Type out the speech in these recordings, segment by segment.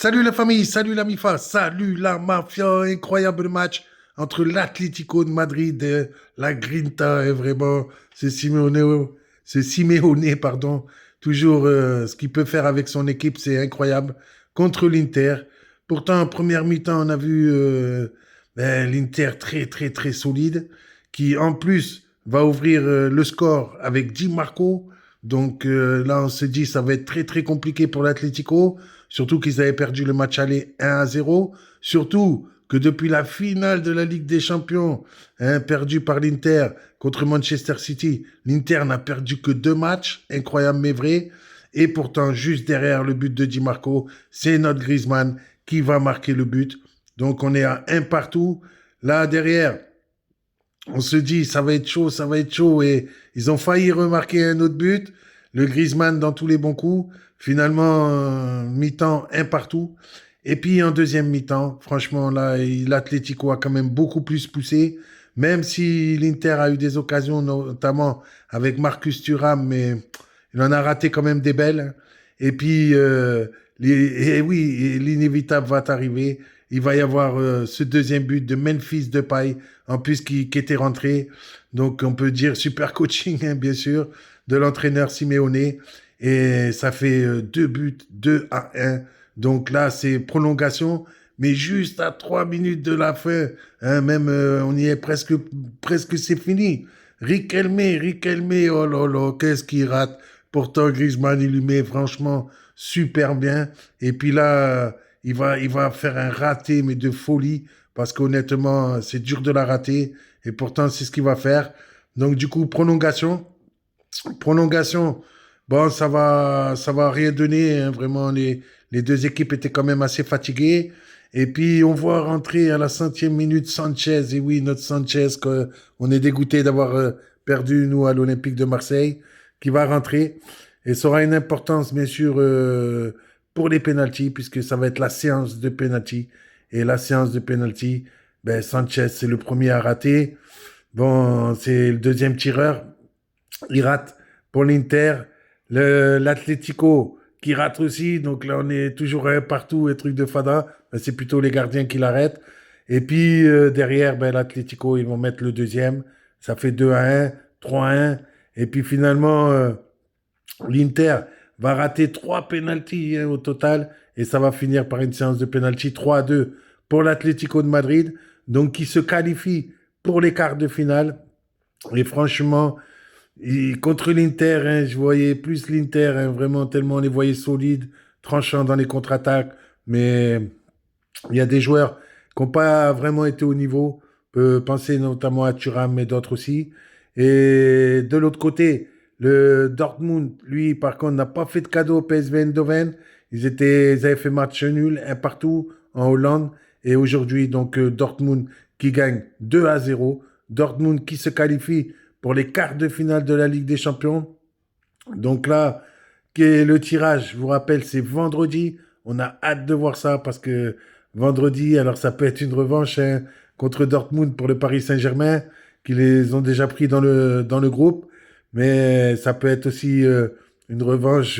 Salut la famille, salut la MIFA, salut la mafia, incroyable match entre l'Atlético de Madrid et la Grinta, et vraiment, c'est Simeone, pardon, toujours ce qu'il peut faire avec son équipe, c'est incroyable, contre l'Inter. Pourtant, en première mi-temps, on a vu l'Inter très très très solide, qui en plus va ouvrir le score avec Di Marco. Donc là, on se dit ça va être très très compliqué pour l'Atlético. Surtout qu'ils avaient perdu le match aller 1-0. Surtout que depuis la finale de la Ligue des Champions, perdue par l'Inter contre Manchester City, l'Inter n'a perdu que 2 matchs, incroyable mais vrai. Et pourtant, juste derrière le but de Di Marco, c'est notre Griezmann qui va marquer le but. Donc on est à un partout. Là derrière, on se dit ça va être chaud, ça va être chaud. Et ils ont failli remarquer un autre but. Le Griezmann dans tous les bons coups. Finalement, mi-temps, un partout. Et puis en deuxième mi-temps, franchement, là, l'Atlético a quand même beaucoup plus poussé. Même si l'Inter a eu des occasions, notamment avec Marcus Thuram, mais il en a raté quand même des belles. Et puis, et oui, l'inévitable va arriver. Il va y avoir ce deuxième but de Memphis Depay, en plus qui était rentré. Donc, on peut dire super coaching, hein, bien sûr, de l'entraîneur Simeone. Et ça fait 2 buts, 2-1. Donc là, c'est prolongation, mais juste à 3 minutes de la fin. Hein, même, on y est presque, presque c'est fini. Riquelme, oh là là, qu'est-ce qu'il rate. Pourtant, Griezmann, il lui met franchement super bien. Et puis là, il va faire un raté, mais de folie, parce qu'honnêtement, c'est dur de la rater. Et pourtant, c'est ce qu'il va faire. Donc, du coup, prolongation. Prolongation, bon, ça va rien donner, hein. Vraiment, les deux équipes étaient quand même assez fatiguées. Et puis, on voit rentrer à la centième minute Sanchez. Et oui, notre Sanchez, on est dégoûté d'avoir perdu, nous, à l'Olympique de Marseille, qui va rentrer. Et ça aura une importance, bien sûr, pour les pénaltys, puisque ça va être la séance de pénalty. Et la séance de pénalty, ben, Sanchez, c'est le premier à rater. Bon, c'est le deuxième tireur. Il rate pour l'Inter. L'Atlético qui rate aussi. Donc là, on est toujours un partout, un truc de fada. Ben, c'est plutôt les gardiens qui l'arrêtent. Et puis derrière, ben, l'Atlético, ils vont mettre le deuxième. Ça fait 2-1, 3-1. Et puis finalement, l'Inter va rater 3 pénaltys, hein, au total. Et ça va finir par une séance de pénalty 3-2 pour l'Atlético de Madrid. Donc qui se qualifie pour les quarts de finale. Et franchement, contre l'Inter, hein, je voyais plus l'Inter, hein, vraiment tellement on les voyait solides, tranchants dans les contre-attaques. Mais il y a des joueurs qui n'ont pas vraiment été au niveau. On peut penser notamment à Thuram, mais d'autres aussi. Et de l'autre côté, le Dortmund, lui, par contre, n'a pas fait de cadeau au PSV Eindhoven. Ils avaient fait match nul, un partout en Hollande. Et aujourd'hui, donc, Dortmund qui gagne 2-0. Dortmund qui se qualifie pour les quarts de finale de la Ligue des Champions. Donc là, le tirage, je vous rappelle, c'est vendredi. On a hâte de voir ça parce que vendredi, alors ça peut être une revanche, hein, contre Dortmund pour le Paris Saint-Germain, qui les ont déjà pris dans le groupe. Mais ça peut être aussi une revanche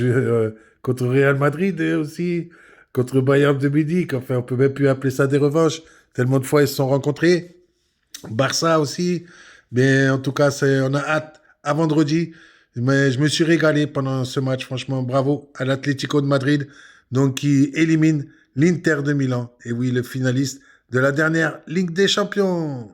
contre Real Madrid, aussi, contre Bayern de Munich. Enfin, on peut même plus appeler ça des revanches. Tellement de fois ils se sont rencontrés. Barça aussi. Mais en tout cas, on a hâte à vendredi. Mais je me suis régalé pendant ce match. Franchement, bravo à l'Atlético de Madrid, donc qui élimine l'Inter de Milan. Et oui, le finaliste de la dernière Ligue des Champions.